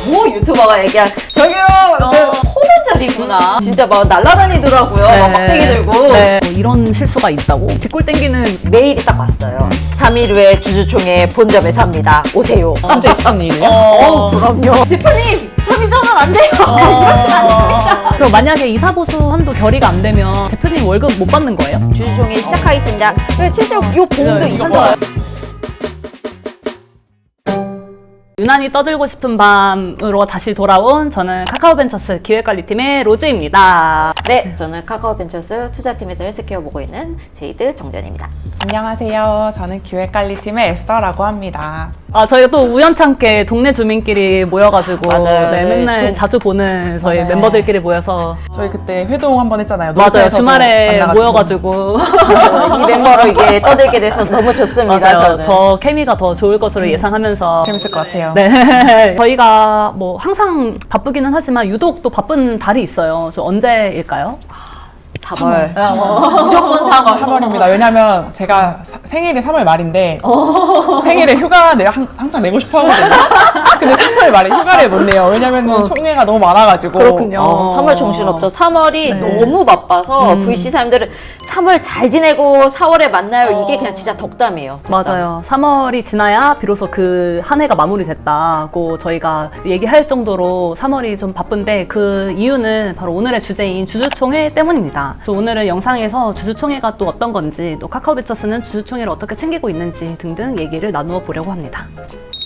뭐 유튜버가 얘기한 저기요 코멘절이구나 진짜 막 날라다니더라고요. 네. 막 막대기 들고 네. 이런 실수가 있다고? 뒷골 땡기는 메일이 딱 왔어요. 3일 후에 주주총회 본점에서 합니다. 오세요. 진짜 있었던 일이에요? 그럼요. 대표님 3일 전환 안 돼요. 이러시면 안 됩니다. 그럼 만약에 이사보수한도 결의가 안 되면 대표님 월급 못 받는 거예요? 주주총회 시작하겠습니다. 실제로 요 봉도 네, 있어요. 유난히 떠들고 싶은 밤으로 다시 돌아온 저는 카카오벤처스 기획관리팀의 로즈입니다. 네, 저는 카카오벤처스 투자팀에서 헬스케어 보고 있는 제이드 정전입니다. 안녕하세요. 저는 기획관리팀의 에스더라고 합니다. 저희가 또 우연찮게 동네 주민끼리 모여가지고 맞아요. 네, 맨날 또- 자주 보는 저희 맞아요. 멤버들끼리 모여서 저희 그때 회동 한번 했잖아요. 맞아요. 놀이터에서도 주말에 만나가지고. 모여가지고 이 멤버로 이게 떠들게 돼서 너무 좋습니다. 맞아요. 저는. 더 케미가 더 좋을 것으로 예상하면서 재밌을 것 같아요. 네. 저희가 뭐 항상 바쁘기는 하지만 유독 또 바쁜 달이 있어요. 저 언제일까요? 3월. 무조건 3월입니다. 왜냐면 제가 생일이 3월 말인데 생일에 휴가 항상 내고 싶어 하거든요. 근데 3월 말에 휴가를 못 내요. 왜냐면 총회가 너무 많아가지고. 그렇군요. 3월 정신없죠. 3월이 네. 너무 바빠서 VC 사람들은 3월 잘 지내고 4월에 만나요. 이게 그냥 진짜 덕담이에요. 덕담. 맞아요. 3월이 지나야 비로소 그 한 해가 마무리됐다고 저희가 얘기할 정도로 3월이 좀 바쁜데 그 이유는 바로 오늘의 주제인 주주총회 때문입니다. 그래서 오늘은 영상에서 주주총회가 또 어떤 건지 또 카카오벤처스는 주주총회를 어떻게 챙기고 있는지 등등 얘기를 나누어 보려고 합니다.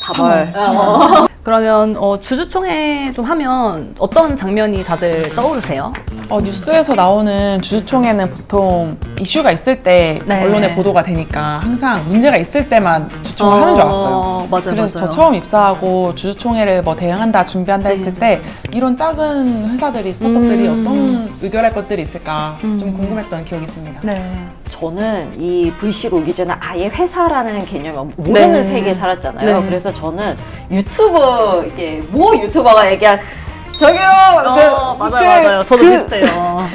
3월. 그러면 주주총회 좀 하면 어떤 장면이 다들 떠오르세요? 뉴스에서 나오는 주주총회는 보통 이슈가 있을 때 네. 언론에 보도가 되니까 항상 문제가 있을 때만 주주총회를 하는 줄 알았어요. 맞아요, 그래서 맞아요. 저 처음 입사하고 주주총회를 뭐 대응한다, 준비한다 했을 때 이런 작은 회사들이, 스타트업들이 어떤 의결할 것들이 있을까 좀 궁금했던 기억이 있습니다. 네. 저는 이 VC로 오기 전에 아예 회사라는 개념을 모르는 네. 세계에 살았잖아요. 네. 그래서 저는 유튜브, 이게 뭐 유튜버가 얘기한 저기요! 맞아요. 저도 비슷해요.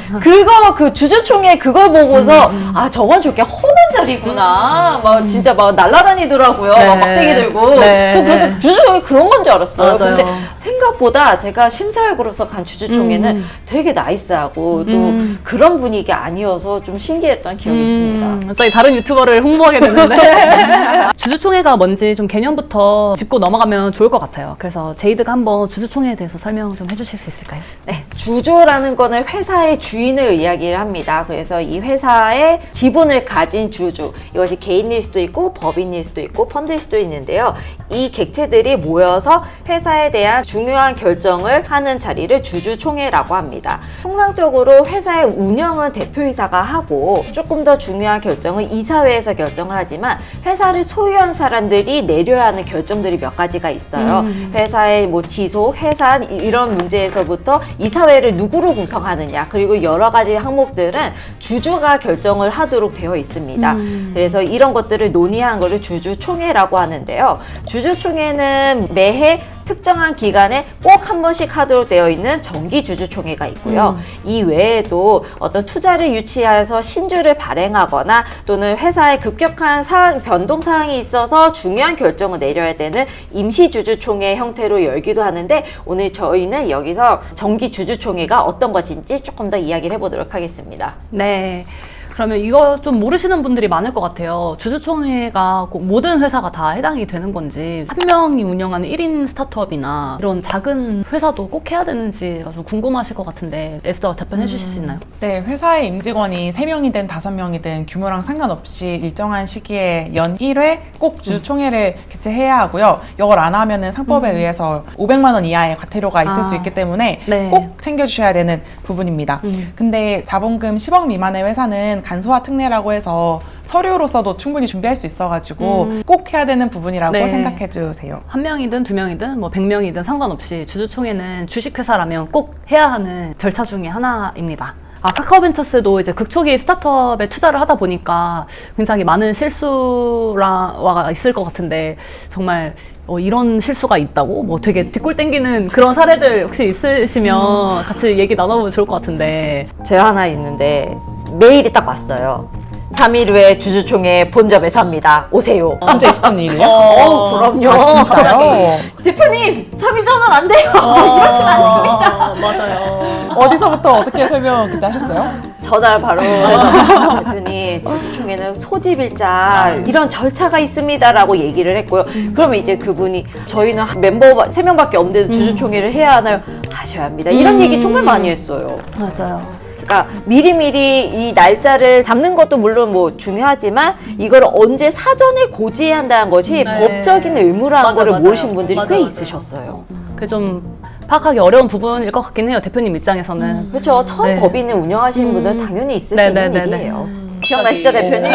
그 주주총회 그걸 보고서, 저건 저게 호면절이구나. 막 진짜 막 날라다니더라고요. 네. 막 막대기 들고. 네. 저 그래서 주주총회 그런 건 줄 알았어요. 맞아요. 근데 생각보다 제가 심사위원으로서 간 주주총회는 되게 나이스하고 또 그런 분위기 아니어서 좀 신기했던 기억이 있습니다. 저희 다른 유튜버를 홍보하게 되는데 주주총회가 뭔지 좀 개념부터 짚고 넘어가면 좋을 것 같아요. 그래서 제이드가 한번 주주총회에 대해서 설명 좀 해주실 수 있을까요? 네, 주주라는 거는 회사의 주인을 이야기를 합니다. 그래서 이 회사의 지분을 가진 주주, 이것이 개인일 수도 있고 법인일 수도 있고 펀드일 수도 있는데요. 이 객체들이 모여서 회사에 대한 중요한 결정을 하는 자리를 주주총회라고 합니다. 통상적으로 회사의 운영은 대표이사가 하고 조금 더 중요한 결정은 이사회에서 결정을 하지만 회사를 소유한 사람들이 내려야 하는 결정들이 몇 가지가 있어요. 회사의 뭐 지속, 해산 이런 문제에서부터 이사회를 누구로 구성하느냐 그리고 여러 가지 항목들은 주주가 결정을 하도록 되어 있습니다. 그래서 이런 것들을 논의하는 것을 주주총회라고 하는데요. 주주총회는 매해 특정한 기간에 꼭 한 번씩 하도록 되어 있는 정기 주주총회가 있고요. 이 외에도 어떤 투자를 유치해서 신주를 발행하거나 또는 회사의 급격한 변동 사항이 있어서 중요한 결정을 내려야 되는 임시 주주총회 형태로 열기도 하는데 오늘 저희는 여기서 정기 주주총회가 어떤 것인지 조금 더 이야기를 해보도록 하겠습니다. 네. 그러면 이거 좀 모르시는 분들이 많을 것 같아요. 주주총회가 꼭 모든 회사가 다 해당이 되는 건지 한 명이 운영하는 1인 스타트업이나 이런 작은 회사도 꼭 해야 되는지가 좀 궁금하실 것 같은데 에스더 답변해 주실 수 있나요? 네, 회사의 임직원이 3명이든 5명이든 규모랑 상관없이 일정한 시기에 연 1회 꼭 주주총회를 개최해야 하고요. 이걸 안 하면은 상법에 의해서 500만 원 이하의 과태료가 있을 수 있기 때문에 네. 꼭 챙겨주셔야 되는 부분입니다. 근데 자본금 10억 미만의 회사는 간소화 특례라고 해서 서류로서도 충분히 준비할 수 있어가지고 꼭 해야 되는 부분이라고 네. 생각해 주세요. 한 명이든 두 명이든 뭐 100명이든 상관없이 주주총회는 주식회사라면 꼭 해야 하는 절차 중에 하나입니다. 카카오벤처스도 이제 극초기 스타트업에 투자를 하다 보니까 굉장히 많은 실수가 있을 것 같은데 정말 이런 실수가 있다고 뭐 되게 뒷골 땡기는 그런 사례들 혹시 있으시면 같이 얘기 나눠보면 좋을 것 같은데. 제가 하나 있는데 메일이 딱 왔어요. 3일 후에 주주총회 본점에서 합니다. 오세요. 진짜 있었던 일이에요? 그럼요. 아, 진짜요? 대표님, 3일 전은 안 돼요. 이러시면 안 됩니다. 맞아요. 어디서부터 어떻게 설명 그때 하셨어요? 전화를 바로 해서 대표님, 주주총회는 소집일자 이런 절차가 있습니다라고 얘기를 했고요. 그러면 이제 그분이 저희는 멤버 3명밖에 없는데도 주주총회를 해야 하나요? 하셔야 합니다. 이런 얘기 정말 많이 했어요. 맞아요. 그러니까 미리미리 이 날짜를 잡는 것도 물론 뭐 중요하지만 이걸 언제 사전에 고지해야 한다는 것이 네. 법적인 의무라는 맞아, 거를 맞아요. 모르신 분들이 맞아, 꽤 맞아. 있으셨어요. 그게 좀 파악하기 어려운 부분일 것 같긴 해요. 대표님 입장에서는. 그렇죠. 처음 네. 법인을 운영하시는 분들은 당연히 있으신 네네네네. 일이에요. 기억나시죠, 대표님?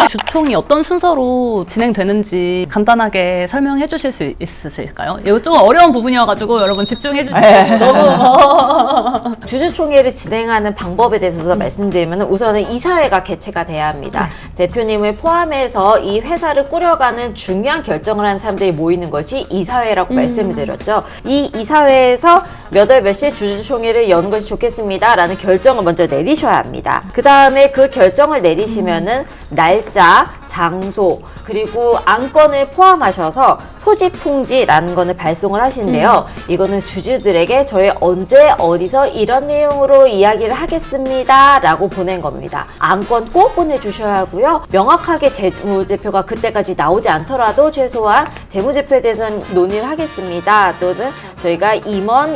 주총이 어떤 순서로 진행되는지 간단하게 설명해 주실 수 있으실까요? 이거 좀 어려운 부분이어가지고 여러분 집중해 주시고 너무 주주총회를 진행하는 방법에 대해서 말씀드리면 우선은 이사회가 개최가 돼야 합니다. 대표님을 포함해서 이 회사를 꾸려가는 중요한 결정을 하는 사람들이 모이는 것이 이사회라고 말씀을 드렸죠. 이 이사회에서 몇 월 몇 시에 주주총회를 여는 것이 좋겠습니다 라는 결정을 먼저 내리셔야 합니다. 그 다음에 그 결정을 내리시면은 날짜, 장소, 그리고 안건을 포함하셔서 소집 통지라는 거를 발송을 하시는데요. 이거는 주주들에게 저희 언제 어디서 이런 내용으로 이야기를 하겠습니다 라고 보낸 겁니다. 안건 꼭 보내주셔야 하고요. 명확하게 재무제표가 그때까지 나오지 않더라도 최소한 재무제표에 대해서는 논의를 하겠습니다. 또는 저희가 임원,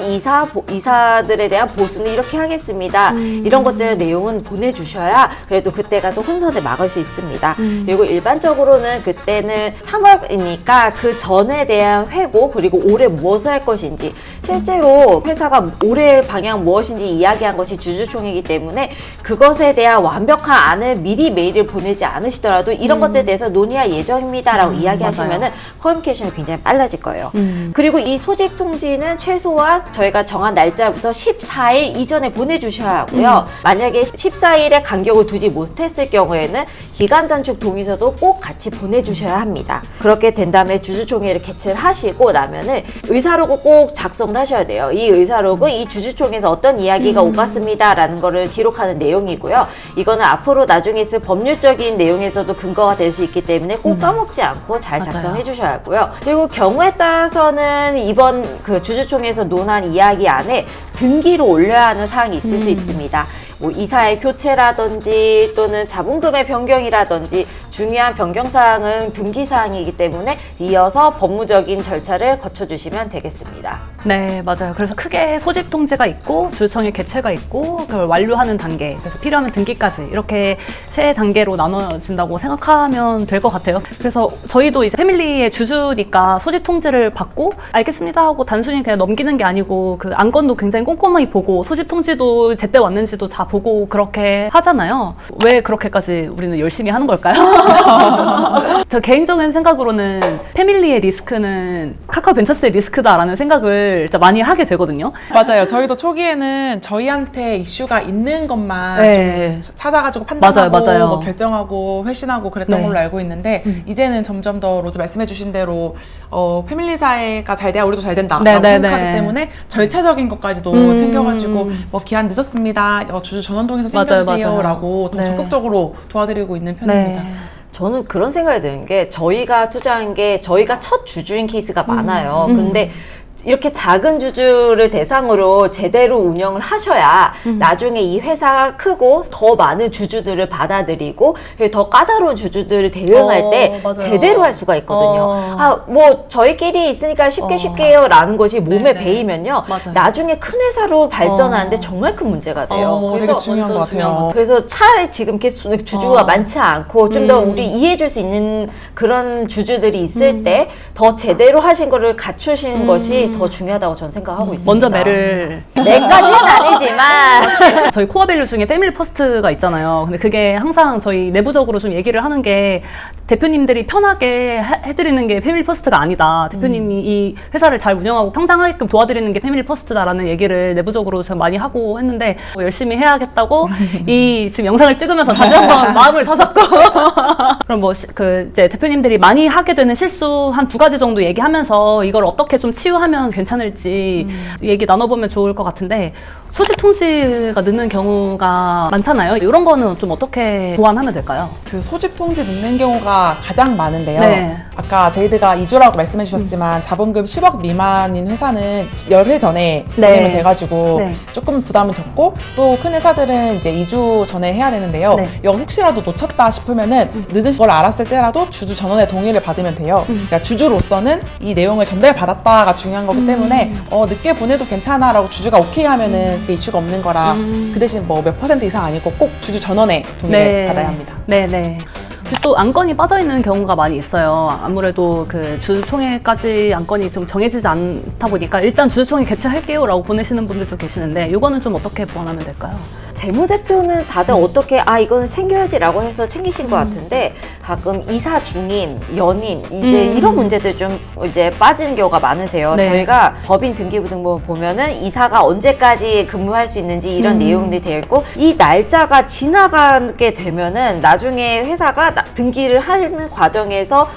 이사들에 대한 보수는 이렇게 하겠습니다. 이런 것들의 내용은 보내주셔야 그래도 그때 가서 혼선을 막을 수 있습니다. 그리고 일반적으로는 그때는 3월이니까 그 전에 대한 회고 그리고 올해 무엇을 할 것인지 실제로 회사가 올해 방향 무엇인지 이야기한 것이 주주총회이기 때문에 그것에 대한 완벽한 안을 미리 메일을 보내지 않으시더라도 이런 것들에 대해서 논의할 예정입니다 라고 이야기하시면은 커뮤니케이션이 굉장히 빨라질 거예요. 그리고 이 소집 통지는 최소한 저희가 정한 날짜부터 14일 이전에 보내주셔야 하고요. 만약에 14일에 간격을 두지 못했을 경우에는 기간 단축 동의서도 꼭 같이 보내주셔야 합니다. 그렇게 된 다음에 주주총회를 개최를 하시고 나면은 의사록을 꼭 작성을 하셔야 돼요. 이 의사록은 이 주주총회에서 어떤 이야기가 오갔습니다 라는 거를 기록하는 내용이고요. 이거는 앞으로 나중에 있을 법률적인 내용에서도 근거가 될 수 있기 때문에 꼭 까먹지 않고 잘 맞아요. 작성해 주셔야 하고요. 그리고 경우에 따라서는 이번 그 주주총회에서 논한 이야기 안에 등기로 올려야 하는 사항이 있을 수 있습니다. 뭐 이사의 교체라든지 또는 자본금의 변경이라든지 중요한 변경사항은 등기사항이기 때문에 이어서 법무적인 절차를 거쳐주시면 되겠습니다. 네, 맞아요. 그래서 크게 소집 통지가 있고 주주총회 개최가 있고 그걸 완료하는 단계, 그래서 필요하면 등기까지 이렇게 세 단계로 나눠진다고 생각하면 될 것 같아요. 그래서 저희도 이제 패밀리의 주주니까 소집 통지를 받고 알겠습니다 하고 단순히 그냥 넘기는 게 아니고 그 안건도 굉장히 꼼꼼하게 보고 소집 통지도 제때 왔는지도 다 보고 그렇게 하잖아요. 왜 그렇게까지 우리는 열심히 하는 걸까요? 저 개인적인 생각으로는 패밀리의 리스크는 카카오벤처스의 리스크다라는 생각을 진짜 많이 하게 되거든요. 맞아요. 저희도 초기에는 저희한테 이슈가 있는 것만 네. 좀 찾아가지고 판단하고 맞아요. 뭐 결정하고 회신하고 그랬던 네. 걸로 알고 있는데 이제는 점점 더 로즈 말씀해주신 대로 패밀리 사회가 잘 돼야 우리도 잘 된다라고 네, 네, 생각하기 네. 때문에 절차적인 것까지도 챙겨가지고 뭐 기한 늦었습니다. 주주 전원동에서 맞아요, 챙겨주세요라고 더 네. 적극적으로 도와드리고 있는 편입니다. 네. 저는 그런 생각이 드는 게 저희가 투자한 게 저희가 첫 주주인 케이스가 많아요. 근데 이렇게 작은 주주를 대상으로 제대로 운영을 하셔야 나중에 이 회사가 크고 더 많은 주주들을 받아들이고 더 까다로운 주주들을 대응할 때 맞아요. 제대로 할 수가 있거든요. 뭐 저희끼리 있으니까 쉽게 해요 라는 것이 몸에 네네. 배이면요. 맞아요. 나중에 큰 회사로 발전하는데 정말 큰 문제가 돼요. 되게 중요한 것 완전 같아요. 그래서 차라리 지금 이렇게 주주가 많지 않고 좀 더 우리 이해해줄 수 있는 그런 주주들이 있을 때 더 제대로 하신 거를 갖추시는 것이 더 중요하다고 저는 생각하고 있습니다. 먼저 매를 내까지는 아니지만 저희 코어 밸류 중에 패밀리 퍼스트가 있잖아요. 근데 그게 항상 저희 내부적으로 좀 얘기를 하는 게 대표님들이 편하게 해드리는 게 패밀리 퍼스트가 아니다. 대표님이 이 회사를 잘 운영하고 성장하게끔 도와드리는 게 패밀리 퍼스트다라는 얘기를 내부적으로 좀 많이 하고 했는데 열심히 해야겠다고 이 지금 영상을 찍으면서 다시 한번 마음을 다잡고 그럼 뭐 이제 대표님들이 많이 하게 되는 실수 한 2가지 정도 얘기하면서 이걸 어떻게 좀 치유하면 괜찮을지 얘기 나눠보면 좋을 것 같은데 소집 통지가 늦는 경우가 많잖아요. 이런 거는 좀 어떻게 보완하면 될까요? 그 소집 통지 늦는 경우가 가장 많은데요. 네. 아까 제이드가 2주라고 말씀해 주셨지만 자본금 10억 미만인 회사는 열흘 전에 네. 보내면 돼가지고 네. 조금 부담은 적고 또 큰 회사들은 이제 2주 전에 해야 되는데요. 네. 이거 혹시라도 놓쳤다 싶으면은 늦은 걸 알았을 때라도 주주 전원의 동의를 받으면 돼요. 그러니까 주주로서는 이 내용을 전달받았다가 중요한 거기 때문에 늦게 보내도 괜찮아라고 주주가 오케이 하면은 그게 이슈가 없는 거라 그 대신 뭐 몇 % 이상 아니고 꼭 주주 전원의 동의를 받아야 합니다. 네네. 또 안건이 빠져 있는 경우가 많이 있어요. 아무래도 그 주주총회까지 안건이 좀 정해지지 않다 보니까 일단 주주총회 개최할게요라고 보내시는 분들도 계시는데 이거는 좀 어떻게 보완하면 될까요? 재무제표는 다들 어떻게 이거는 챙겨야지라고 해서 챙기신 것 같은데 가끔 이사 중임, 연임 이제 이런 문제들 좀 이제 빠지는 경우가 많으세요. 네. 저희가 법인 등기부등본 보면은 이사가 언제까지 근무할 수 있는지 이런 내용들이 되어 있고 이 날짜가 지나가게 되면은 나중에 회사가 등기를 하는 과정에서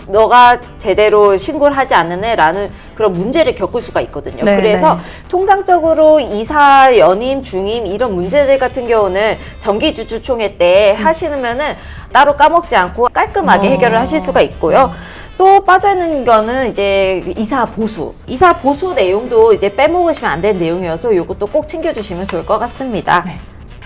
너가 제대로 신고를 하지 않는 애라는 그런 문제를 겪을 수가 있거든요. 네, 그래서 네. 통상적으로 이사, 연임, 중임 이런 문제들 같은 경우는 정기주주총회 때 하시면은 따로 까먹지 않고 깔끔하게 해결을 하실 수가 있고요. 또 빠져있는 거는 이제 이사 보수. 이사 보수 내용도 이제 빼먹으시면 안 되는 내용이어서 이것도 꼭 챙겨주시면 좋을 것 같습니다. 네.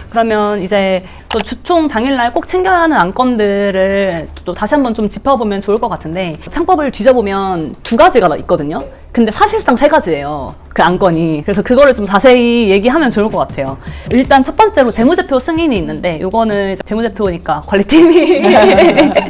그러면 이제 또 주총 당일날 꼭 챙겨야 하는 안건들을 또 다시 한번 좀 짚어보면 좋을 것 같은데 상법을 뒤져보면 2가지가 있거든요. 근데 사실상 3가지예요. 그 안건이. 그래서 그거를 좀 자세히 얘기하면 좋을 것 같아요. 일단 첫 번째로 재무제표 승인이 있는데 요거는 이제 재무제표니까 관리팀이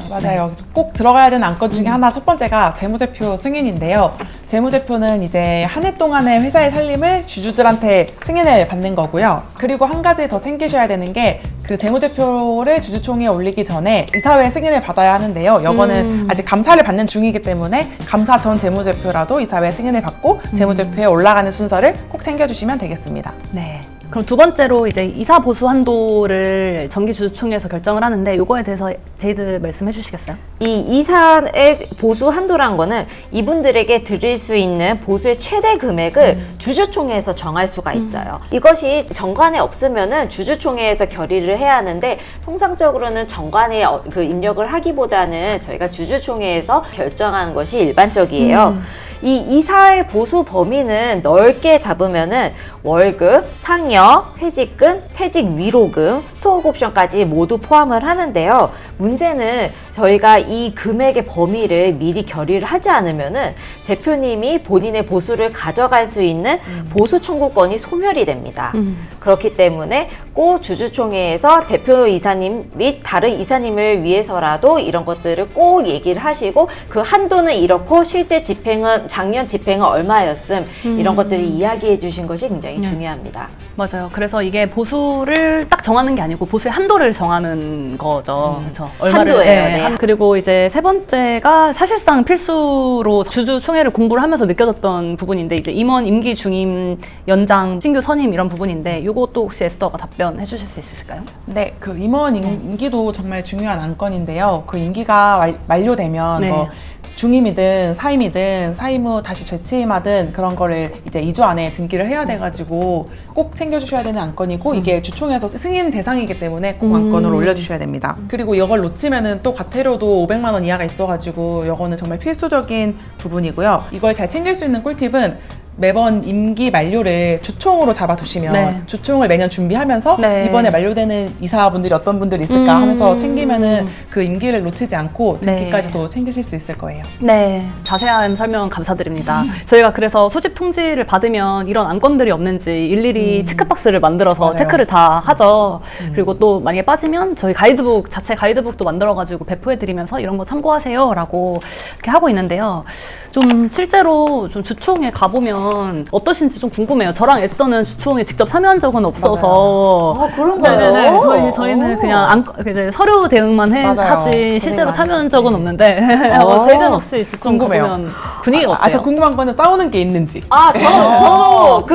맞아요. 꼭 들어가야 되는 안건 중에 하나 첫 번째가 재무제표 승인인데요. 재무제표는 이제 한 해 동안의 회사의 살림을 주주들한테 승인을 받는 거고요. 그리고 한 가지 더 챙기셔야 되는 게 그 재무제표를 주주총회에 올리기 전에 이사회 승인을 받아야 하는데요. 이거는 아직 감사를 받는 중이기 때문에 감사 전 재무제표라도 이사회 승인을 받고 재무제표에 올라가는 순서를 꼭 챙겨주시면 되겠습니다. 네. 그럼 두 번째로 이제 이사 보수 한도를 정기주주총회에서 결정을 하는데 이거에 대해서 제이드 말씀해 주시겠어요? 이 이사의 보수 한도란 거는 이분들에게 드릴 수 있는 보수의 최대 금액을 주주총회에서 정할 수가 있어요. 이것이 정관에 없으면은 주주총회에서 결의를 해야 하는데 통상적으로는 정관에 그 입력을 하기보다는 저희가 주주총회에서 결정하는 것이 일반적이에요. 이 이사의 보수 범위는 넓게 잡으면은 월급, 상여, 퇴직금, 퇴직 위로금, 스톡 옵션까지 모두 포함을 하는데요. 문제는 저희가 이 금액의 범위를 미리 결의를 하지 않으면은 대표님이 본인의 보수를 가져갈 수 있는 보수 청구권이 소멸이 됩니다. 그렇기 때문에 꼭 주주총회에서 대표 이사님 및 다른 이사님을 위해서라도 이런 것들을 꼭 얘기를 하시고 그 한도는 이렇고 실제 집행은 작년 집행은 얼마였음 이런 것들을 이야기해 주신 것이 굉장히 중요합니다. 맞아요. 그래서 이게 보수를 딱 정하는 게 아니고 보수의 한도를 정하는 거죠. 그렇죠. 한도예요. 네. 그리고 이제 세 번째가 사실상 필수로 주주총회를 공부를 하면서 느껴졌던 부분인데 이제 임원 임기 중임 연장 신규 선임 이런 부분인데 이것도 혹시 에스더가 답변해 주실 수 있으실까요? 네, 그 임원 임기도 정말 중요한 안건인데요. 그 임기가 만료되면 네. 뭐 중임이든 사임이든 사임 후 다시 재취임하든 그런 거를 이제 2주 안에 등기를 해야 돼가지고 꼭 챙겨주셔야 되는 안건이고 이게 주총에서 승인 대상이기 때문에 꼭 안건을 올려주셔야 됩니다. 그리고 이걸 놓치면은 또 과태료도 500만 원 이하가 있어가지고 이거는 정말 필수적인 부분이고요. 이걸 잘 챙길 수 있는 꿀팁은 매번 임기 만료를 주총으로 잡아두시면 네. 주총을 매년 준비하면서 네. 이번에 만료되는 이사분들이 어떤 분들이 있을까 하면서 챙기면은 그 임기를 놓치지 않고 네. 등기까지도 챙기실 수 있을 거예요. 네, 자세한 설명 감사드립니다. 저희가 그래서 소집 통지를 받으면 이런 안건들이 없는지 일일이 체크박스를 만들어서 맞아요. 체크를 다 하죠. 그리고 또 만약에 빠지면 저희 가이드북, 자체 가이드북도 만들어가지고 배포해드리면서 이런 거 참고하세요 라고 이렇게 하고 있는데요. 좀 실제로 좀 주총에 가보면 어떠신지 좀 궁금해요. 저랑 에스더는 주총에 직접 참여한 적은 없어서. 그런가요? 네네네. 저희는 그냥 이제 서류 대응만 맞아요. 하지 실제로 고생 참여한 많이 적은 없는데 저희는 혹시 주총 궁금해요. 가보면 분위기가 어때요? 저 궁금한 거는 싸우는 게 있는지. 저도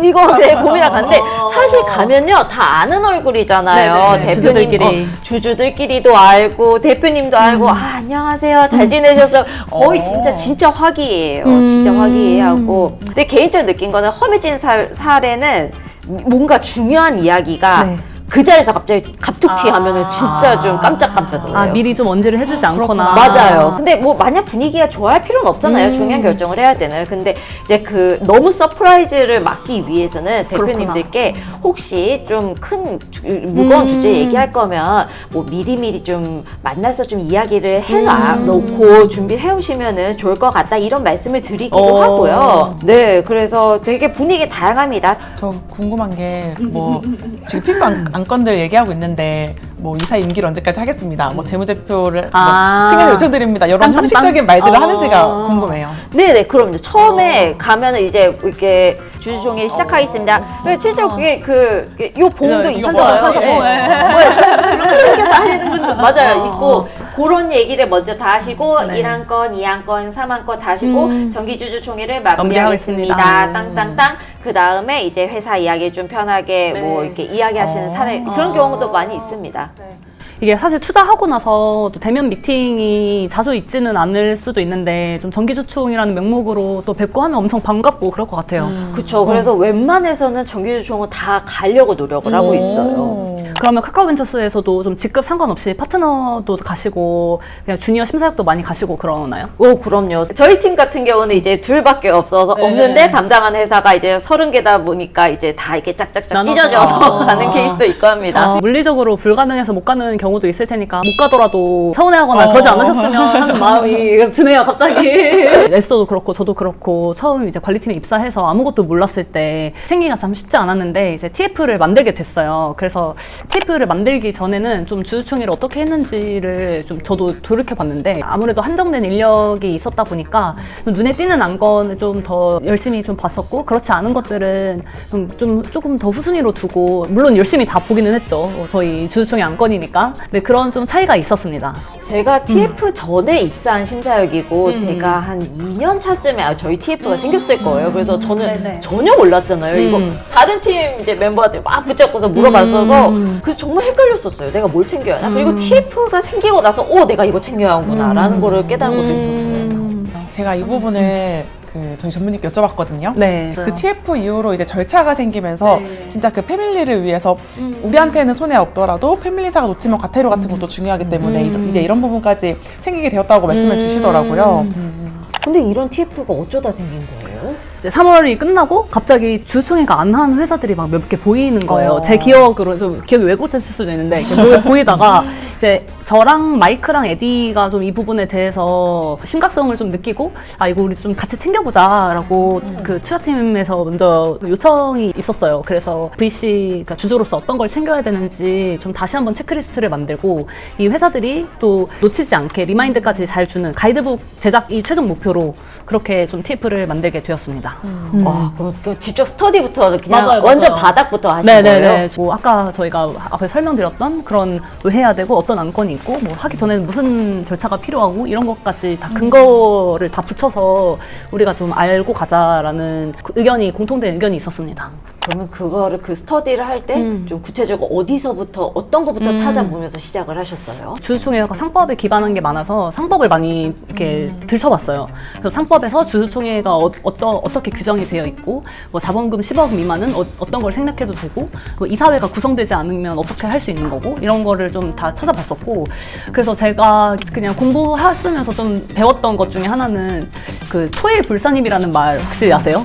이거 고민을 갔는데 사실 가면요 다 아는 얼굴이잖아요. 네네네. 대표님 주주들끼리도 알고 대표님도 알고 안녕하세요 잘 지내셨어요. 거의 진짜 화기예요. 진짜 화기예요. 하고 근데 개인적으로 느낀 거는 허미진 사례는 뭔가 중요한 이야기가 네. 그 자리에서 갑자기 갑툭튀 하면은 진짜 좀 깜짝깜짝 놀라요. 미리 좀 언지를 해주지 않거나. 맞아요. 근데 뭐 마냥 분위기가 좋아할 필요는 없잖아요. 중요한 결정을 해야 되는. 근데 이제 그 너무 서프라이즈를 막기 위해서는 대표님들께 혹시 좀 큰 무거운 주제 얘기할 거면 뭐 미리미리 좀 만나서 좀 이야기를 해놓고 준비해 오시면은 좋을 것 같다 이런 말씀을 드리기도 하고요. 네, 그래서 되게 분위기 다양합니다. 저 궁금한 게 뭐 지금 필수 안건들 얘기하고 있는데 뭐 이사 임기를 언제까지 하겠습니다. 뭐 재무제표를 뭐 승인을 요청드립니다. 이런 땅땅땅? 형식적인 말들을 하는지가 궁금해요. 네네, 그럼요. 처음에 가면은 이제 이렇게 주주총회 시작하겠습니다. 실제로 그게 요 봉도 이거 있어요. 한서. 그런 식에서 하시는 분들 맞아요. 있고 그런 얘기를 먼저 다 하시고 네. 1안건, 2안건, 3안건 다 하시고 정기주주총회를 마무리하겠습니다. 마무리하겠습니다. 땅땅땅. 그 다음에 이제 회사 이야기 좀 편하게 네. 뭐 이렇게 이야기하시는 사례 그런 경우도 많이 있습니다. 이게 사실 투자하고 나서 또 대면 미팅이 자주 있지는 않을 수도 있는데 좀 정기주총이라는 명목으로 또 뵙고 하면 엄청 반갑고 그럴 것 같아요. 그쵸. 그래서 웬만해서는 정기주총은 다 가려고 노력을 하고 있어요. 그러면 카카오벤처스에서도 좀 직급 상관없이 파트너도 가시고 그냥 주니어 심사역도 많이 가시고 그러나요? 오, 그럼요. 저희 팀 같은 경우는 이제 둘밖에 없는데 담당하는 회사가 이제 30개다 보니까 이제 다 이렇게 짝짝짝 나눠서. 찢어져서 가는 케이스도 있고 합니다. 물리적으로 불가능해서 못 가는 경우도 있을 테니까 못 가더라도 서운해하거나 그러지 않으셨으면 하는 마음이 드네요, 갑자기. 에스더도 그렇고 저도 그렇고 처음 이제 관리팀에 입사해서 아무것도 몰랐을 때 챙기기가 참 쉽지 않았는데 이제 TF를 만들게 됐어요. 그래서 TF를 만들기 전에는 좀 주주총회를 어떻게 했는지를 좀 저도 돌이켜봤는데 아무래도 한정된 인력이 있었다 보니까 좀 눈에 띄는 안건을 좀 더 열심히 좀 봤었고 그렇지 않은 것들은 좀 조금 더 후순위로 두고 물론 열심히 다 보기는 했죠. 저희 주주총회 안건이니까. 네, 그런 좀 차이가 있었습니다. 제가 TF 전에 입사한 심사역이고 제가 한 2년 차쯤에 저희 TF가 생겼을 거예요. 그래서 저는 네네. 전혀 몰랐잖아요. 이거 다른 팀 이제 멤버한테 막 붙잡고서 물어봤어서 그래서 정말 헷갈렸었어요. 내가 뭘 챙겨야 하나? 그리고 TF가 생기고 나서 내가 이거 챙겨야 하구나 라는 거를 깨달은 것도 있었어요. 제가 이 부분을 저희 전문님께 여쭤봤거든요. 네. 그 TF 이후로 이제 절차가 생기면서 네. 진짜 그 패밀리를 위해서 우리한테는 손해 없더라도 패밀리사가 놓치면 과태료 같은 것도 중요하기 때문에 이제 이런 부분까지 챙기게 되었다고 말씀을 주시더라고요. 근데 이런 TF가 어쩌다 생긴 거예요? 이제 3월이 끝나고 갑자기 주총회가 안 하는 회사들이 막 몇 개 보이는 거예요. 제 기억으로 좀 기억이 왜곡됐을 수도 있는데 이렇게 보이다가 이제 저랑 마이크랑 에디가 좀 이 부분에 대해서 심각성을 좀 느끼고 이거 우리 좀 같이 챙겨보자라고 그 투자팀에서 먼저 요청이 있었어요. 그래서 VC 그러니까 주주로서 어떤 걸 챙겨야 되는지 좀 다시 한번 체크리스트를 만들고 이 회사들이 또 놓치지 않게 리마인드까지 잘 주는 가이드북 제작이 최종 목표로 그렇게 좀 TF를 만들게 되었습니다. 와, 그럼 직접 스터디부터 그냥 맞아요, 완전 맞아요. 바닥부터 하신 네네네. 거예요? 뭐 아까 저희가 앞에 설명드렸던 그런 왜 해야 되고 어떤 안건이 있고 뭐 하기 전에는 무슨 절차가 필요하고 이런 것까지 다 근거를 다 붙여서 우리가 좀 알고 가자라는 그 공통된 의견이 있었습니다. 그러면 그거를 그 스터디를 할 때 좀 구체적으로 어디서부터 어떤 것부터 찾아보면서 시작을 하셨어요? 주주총회가 상법에 기반한 게 많아서 상법을 많이 이렇게 들춰봤어요. 그래서 상법에서 주주총회가 어떻게 규정이 되어 있고, 뭐 자본금 10억 미만은 어떤 걸 생략해도 되고, 뭐 이사회가 구성되지 않으면 어떻게 할 수 있는 거고, 이런 거를 좀 다 찾아봤었고, 그래서 제가 그냥 공부하면서 좀 배웠던 것 중에 하나는 그 초일불산임이라는 말 혹시 아세요?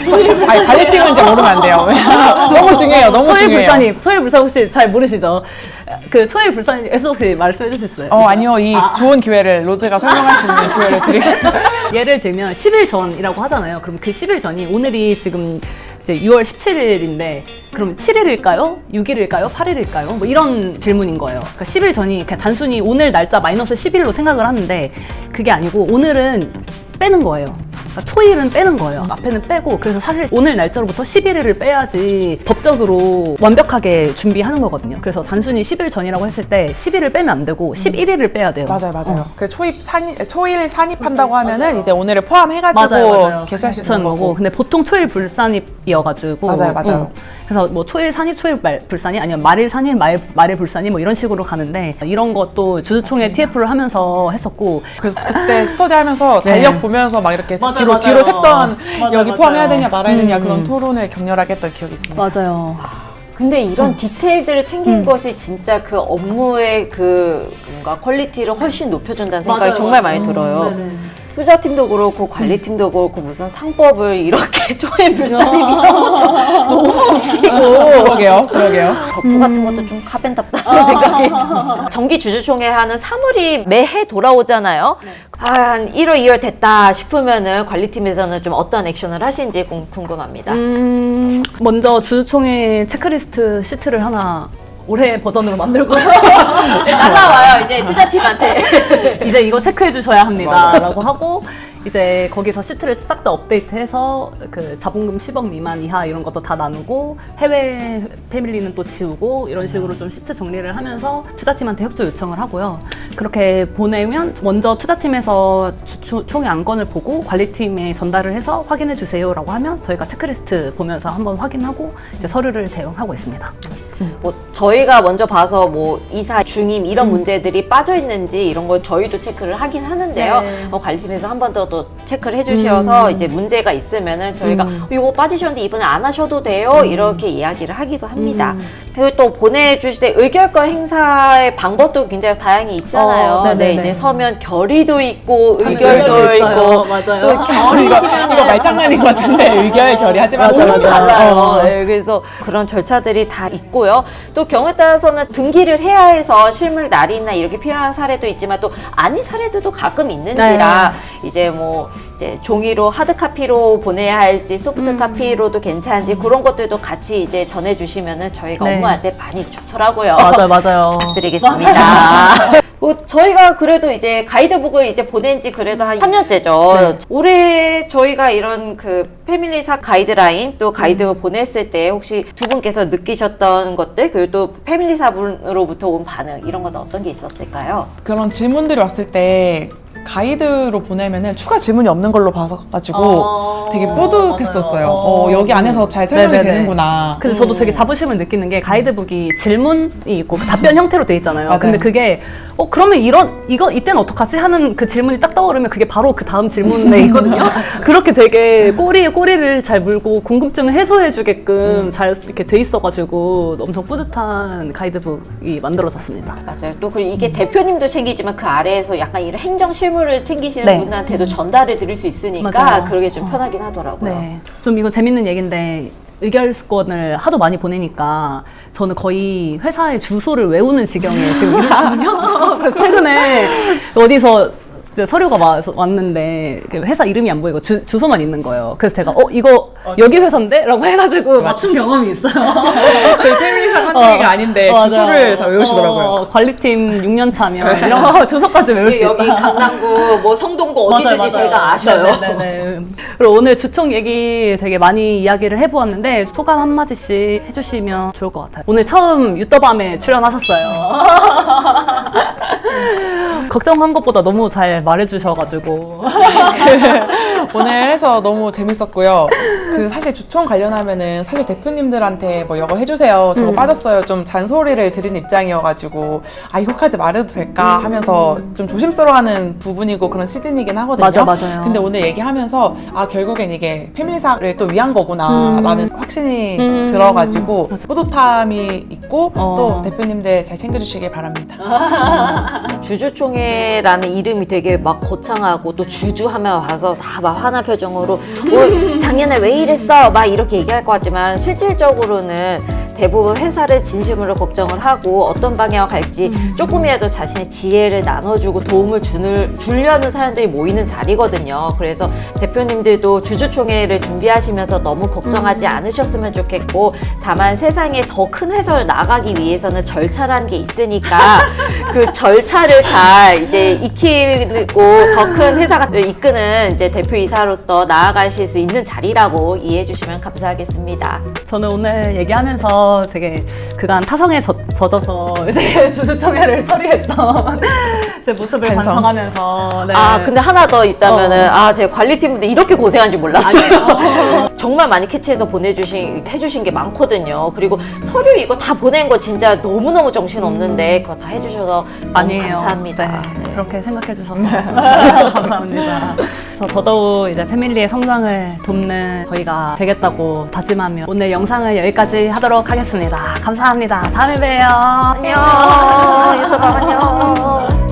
관리팀인지 모르면 안 돼요. 너무 중요해요. 너무 중요해요. 소일불산 혹시 잘 모르시죠? 그 초일불산임 에서 혹시 말씀해 주실 수 있어요? 아니요. 이 좋은 기회를 로즈가 설명할 수 있는 기회를 드리겠습니다. 예를 들면 10일 전이라고 하잖아요. 그럼 그 10일 전이 오늘이 지금 이제 6월 17일인데 그럼 7일일까요? 6일일까요? 8일일까요? 뭐 이런 질문인 거예요. 그러니까 10일 전이 그냥 단순히 오늘 날짜 마이너스 10일로 생각을 하는데 그게 아니고 오늘은 빼는 거예요. 그러니까 초일은 빼는 거예요. 앞에는 빼고 그래서 사실 오늘 날짜로부터 11일을 빼야지 법적으로 완벽하게 준비하는 거거든요. 그래서 단순히 10일 전이라고 했을 때 10일을 빼면 안 되고 11일을 빼야 돼요. 맞아요. 그 초일 산입한다고 하면은 이제 오늘을 포함해가지고 맞아요. 개수할 수 있는 거고. 근데 보통 초일 불산입이어가지고 맞아요. 그래서 뭐 초일 산입, 초일 불산입 아니면 말일 산입, 말일 불산입 뭐 이런 식으로 가는데 이런 것도 주주총회 TF를 하면서 했었고 그래서 그때 스터디 하면서 달력 보면서 막 이렇게 기본 뒤로 맞아요. 샜던 맞아요, 여기 맞아요. 포함해야 되냐 말아야 되냐 그런 토론을 격렬하게 했던 기억이 있습니다. 맞아요. 근데 이런 디테일들을 챙기는 것이 진짜 그 업무의 그 뭔가 퀄리티를 훨씬 높여준다는 생각이 맞아요. 정말 많이 들어요. 네네. 투자팀도 그렇고 관리팀도 그렇고 무슨 상법을 이렇게 쪼개불쌍히 이런 것도 너무 웃기고 그러게요. 덕후 같은 것도 좀 카벤답다는 생각이 정기 주주총회 하는 3월이 매해 돌아오잖아요. 한 1월, 2월 됐다 싶으면은 관리팀에서는 좀 어떤 액션을 하시는지 궁금합니다. 먼저 주주총회 체크리스트 시트를 하나 올해 버전으로 만들고 날라와요 이제 투자팀한테. 이제 이거 체크해 주셔야 합니다 맞아요. 라고 하고 이제 거기서 시트를 싹 다 업데이트해서 그 자본금 10억 미만 이하 이런 것도 다 나누고 해외 패밀리는 또 지우고 이런 식으로 좀 시트 정리를 하면서 투자팀한테 협조 요청을 하고요. 그렇게 보내면 먼저 투자팀에서 주총회 안건을 보고 관리팀에 전달을 해서 확인해 주세요라고 하면 저희가 체크리스트 보면서 한번 확인하고 이제 서류를 대응하고 있습니다. 뭐 저희가 먼저 봐서 뭐 이사 중임 이런 문제들이 빠져 있는지 이런 거 저희도 체크를 하긴 하는데요. 네. 관리팀에서 한 번 더 또 체크를 해주셔서 이제 문제가 있으면은 저희가 이거 빠지셨는데 이번에 안 하셔도 돼요 이렇게 이야기를 하기도 합니다. 그리고 또 보내주실 때 의결권 행사의 방법도 굉장히 다양히 있잖아요. 네, 네네네. 이제 서면 결의도 있고 참 의결도 의결도 있고 있어요. 맞아요. 또 결의시면 이거 말장난인 것 같은데 의결 결의하지만 맞아, 너무 맞아. 달라요. 네, 그래서 그런 절차들이 다 있고요. 또 경우에 따라서는 등기를 해야 해서 실물 날인이나 이렇게 필요한 사례도 있지만 또 아닌 사례들도 가끔 있는지라 이제 뭐 이제 종이로 하드 카피로 보내야 할지 소프트 카피로도 괜찮은지 그런 것들도 같이 이제 전해주시면은 저희가 네. 업무한테 많이 좋더라고요. 맞아요. 부탁드리겠습니다. 뭐 저희가 그래도 이제 가이드북을 이제 보낸 지 그래도 한 3년째죠. 네. 올해 저희가 이런 그 패밀리사 가이드라인 또 가이드 보냈을 때 혹시 두 분께서 느끼셨던 것들 그리고 또 패밀리사 분으로부터 온 반응 이런 건 어떤 게 있었을까요? 그런 질문들이 왔을 때 가이드로 보내면은 추가 질문이 없는 걸로 봐가지고 되게 뿌듯했었어요. 맞아요. 여기 안에서 잘 설명이 네네네. 되는구나. 근데 저도 되게 자부심을 느끼는 게 가이드북이 질문이 있고 답변 형태로 돼 있잖아요. 맞아요. 근데 그게 그러면 이때는 어떡하지 하는 그 질문이 딱 떠오르면 그게 바로 그 다음 질문에 있거든요. 그렇게 되게 꼬리에 꼬리를 잘 물고 궁금증을 해소해 주게끔 잘 이렇게 돼 있어가지고 엄청 뿌듯한 가이드북이 만들어졌습니다. 맞아요. 또 그리고 이게 대표님도 챙기지만 그 아래에서 약간 이런 행정 실무를 챙기시는 네. 분한테도 전달을 드릴 수 있으니까 맞아요. 그러게 좀 편하긴 하더라고요. 네. 좀 이거 재밌는 얘기인데 의결권을 하도 많이 보내니까 저는 거의 회사의 주소를 외우는 지경에 지금 이르거든요. 그래서 최근에 어디서 이제 서류가 왔는데 회사 이름이 안 보이고 주소만 있는 거예요. 그래서 제가 이거 여기 회사인데? 라고 해가지고 맞춘 경험이 있어요. 저희 패밀리사 한얘기가 아닌데 맞아요. 주소를 다 외우시더라고요. 관리팀 6년 차면 이런 거 주소까지 외울 수 있다. 여기 강남구 뭐 성동구 어디든지 제가 아셔요. 네네네. 그리고 오늘 주총 얘기 되게 많이 이야기를 해보았는데 소감 한마디씩 해주시면 좋을 것 같아요. 오늘 처음 유더밤에 출연하셨어요. 걱정한 것보다 너무 잘 말해주셔가지고 오늘 해서 너무 재밌었고요. 그 사실 주총 관련하면은 사실 대표님들한테 뭐 이거 해주세요, 저거 빠졌어요, 좀 잔소리를 드리는 입장이어가지고 이거까지 말해도 될까 하면서 좀 조심스러워하는 부분이고 그런 시즌이긴 하거든요. 맞아요. 근데 오늘 얘기하면서 결국엔 이게 패밀리사를 또 위한 거구나라는 확신이 들어가지고 뿌듯함이 있고 또 대표님들 잘 챙겨주시길 바랍니다. 주주총회라는 이름이 되게 막 거창하고 또 주주하면 와서 다 막 화난 표정으로 작년에 왜 이랬어 막 이렇게 얘기할 것 같지만 실질적으로는 대부분 회사를 진심으로 걱정을 하고 어떤 방향으로 갈지 조금이라도 자신의 지혜를 나눠주고 도움을 주려는 사람들이 모이는 자리거든요. 그래서 대표님들도 주주총회를 준비하시면서 너무 걱정하지 않으셨으면 좋겠고 다만 세상에 더 큰 회사를 나가기 위해서는 절차라는 게 있으니까 그 절차를 잘 이제 익히고 더 큰 회사를 이끄는 이제 대표이사로서 나아가실 수 있는 자리라고 이해해 주시면 감사하겠습니다. 저는 오늘 얘기하면서 되게 그간 타성에 젖어서 이제 주주총회를 처리했던 제 모습을 반성. 반성하면서 네. 근데 하나 더 있다면은 제 관리팀분들 이렇게 고생한 줄 몰랐어요. 정말 정말 많이 캐치해서 해주신 게 많거든요. 그리고 서류 이거 다 보낸 거 진짜 너무너무 정신없는데 그거 다 해주셔서 너무 아니에요. 감사합니다. 네, 네. 그렇게 생각해 주셔서 감사합니다. 그래서 더더욱 이제 패밀리의 성장을 돕는 저희가 되겠다고 다짐하며 오늘 영상을 여기까지 하도록 하겠습니다. 감사합니다. 다음에 봬요. 안녕. 얘들아 안녕.